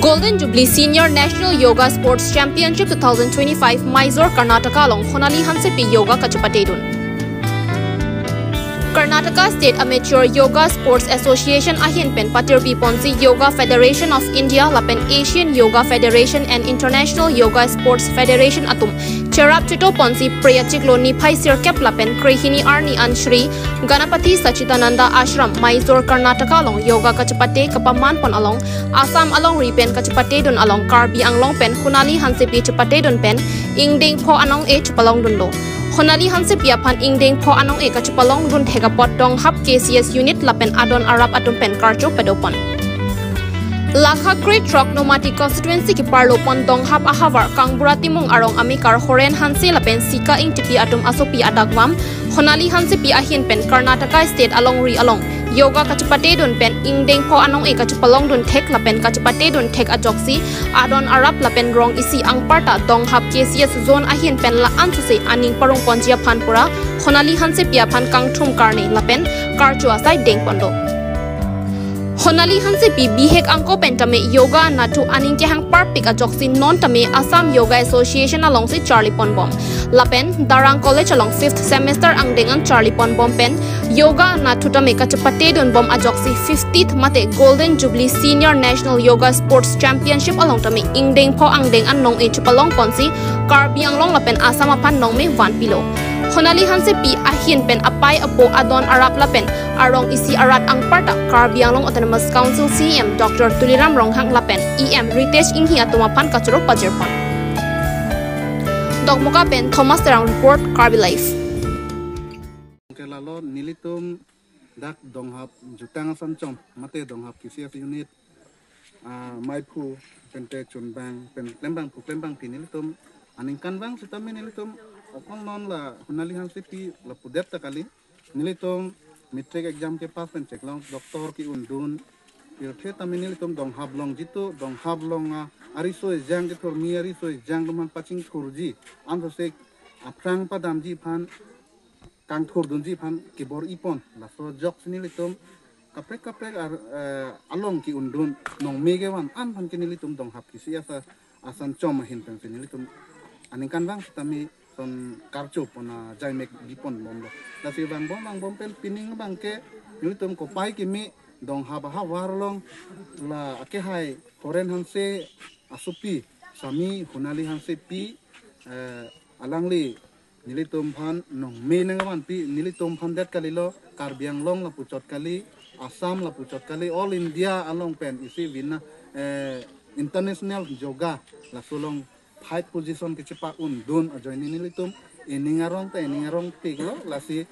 Golden Jubilee Senior National Yoga Sports Championship 2025 Mysore, Karnataka long Honali Hansepi Yoga Kachapatedun. Karnataka State Amateur Yoga Sports Association Ahin Pen Patirpi Ponzi Yoga Federation of India Lapen Asian Yoga Federation and International Yoga Sports Federation Atum Cherap Chito Ponzi Priyachiklo Nipai Sirkep Lapen Krihini Arni Anshri Ganapati Sachidananda Ashram Mysore Karnataka long Yoga Kachapate Kapaman Pon along Assam along Ripen Kachapate Dun along Karbi Anglong Pen Hunali Hansepi Chapate Dun Pen Ingding Po Anong Chapalong Dundo Honali Hansepia Pan Ingding Po Anong Kachapalong Dun Tegapot Dong Hap KCS Unit Lapen Adon Arab Atum Pen Karcho Pedopon Lakha Great Truck Nomati Constituency ki Parlopon Dong Hap Ahavar Kangbura Timong Arong Amikar Horen Hanse Lapen Sika Ing Tipi Atum Asopi Adagwam Honali Hansepi Ahin Pen Karnataka State along Ri along Yoga Kachapate Dun Pen Ingding Po Anong Kachapalong Dun Tek Lapen Kachapate Dun Tek Ajoksi Adon Arab Lapen Rong Isi Angparta Dong Hap KCS Zone Ahin Pen La Ansuse Aning Parong Ponjia Panpura Honali Hansepia Pan Kangthum Karne Lapen Karchua Sai Deng Pondo Honali Hansepi Bihek Angko Pentame Yoga Natu Aning Kehang Parpik Ajoksi Non Tame Assam Yoga Association along si Charlie Ponbom Lapen Darang College along 5th semester Angdengan Charlie Ponbom Pen Yoga Natu Tame Kachapate Dun Bom Ajoksi 50th Mate Golden Jubilee Senior National Yoga Sports Championship along Tame Ingdeng Po Angdeng Anong Chupalong Ponsi Karbi Anglong Lapen Assam Apan Nong Me Van Pilo Honali Hansepi Ahin Pen Apai Apo Adon Arab Lapen Arong Isi Arat Angparta Karbi Anglong Autonomous Council CM Dr. Tuliram Ronghang Lapen EM Ritesh Inghi Atumapan Kachurok Pajirpon Dogmoka Pen Thomas Terang Report Karbi Life Kelalo nilitum dak donghap jutang sancom mate donghap KCS unit maipu pente chunbang pen lembang pinilitum aningkan bang sitami nilitum okon non la Honali Hansepi la pudet takali nilitum metric exam ke pas pen ceklong doktor ki undun pilthe tami nilitum donghap long jitu donghap long ariso jang ke tormi ariso jang man paching khurji anthose aprang padamji phan Kang Thor Dunji Pan Kibor Ipon la so jok nilitum kaprek along ki undun nong megewan an pan kinilitum dong hap kisi asan chom hin pen nilitum aningkan bang tami son karcho pona jaimek dipon bomlo la si bang bom pen pining bang ke nilitum ko pai kimi dong hab ha warlong la ake hai Horen Hanse asupi sami Honali Hansepi alangli nilitum phan nong me nangawan pi nilitum phan det kalilo Karbi Anglong la puchot kali Assam la puchot kali all India along pen isi wina international yoga la solong 5 position ke cepa undun ajoin nilitum eningarong tiklo la si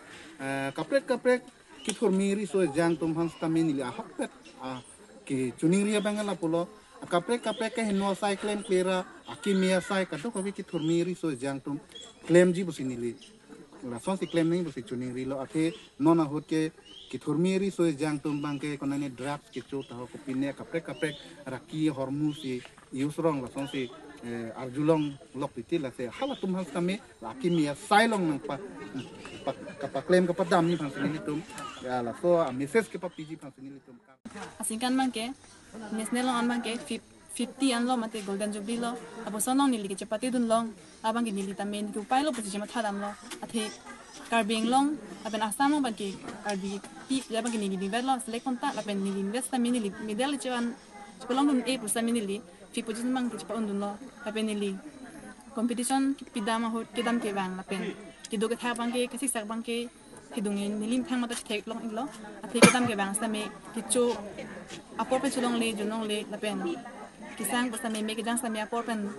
kaprek kithur miri so jang tum han stamini li ahapet ki chuning ria bangala pulo kaprek ke hinwa sai claim clear akimia sai kadu ko kithur miri so jang tum claim ji businili la son si claim nahi busi chuning rilo ake nona hot ke kithurmiri so jang tum bangke konane draft kichu taho ko pinne kaprek raki hormus si yusrong la son si arjulong lok piti la se hala tum has kami laki mia sailong nang pa claim ka padam ni pansini tum ya la so message ke pa piji pansini tum asingkan mangke national on mangke 50 an lo mate Golden Jubilee lo apo sonong nili ke chapati dun long abang nili tamen ku pai lo position ma thadam lo athe Karbi Anglong apen Assam bang ke Karbi pi abang nili di lo select konta apen nili invest tamen nili medal chewan chepalong dun e pusa nili fi position mang ke chapa undun lo apen nili competition pidama hot kedam ke bang apen kido ke tha bang ke kasi sak bang ke hidungin nilim thang mata thek long iglo athe kedam ke bang same kicho apor pe chulong le junong le apen kisang basta me jang sa me aporpen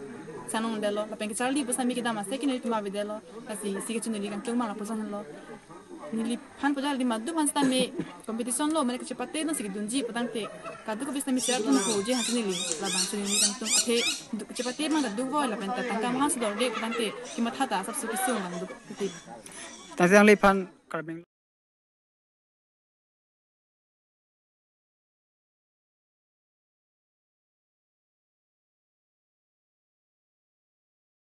sanong delo lapen ke charlie basta me ke dama second nili tuma videlo kasi sige chunili kan tuma la posan lo nili phan pojal di madu pan sta me competition lo mane ke chapate no sige dunji patang te kadu ko basta me share tun ko je hasinili la bang chunili kan tum athe chapate ma du go la pen ta tangka mas dor de patang te ki matha ta sab su kisung bang du ti ta jang le phan Karbi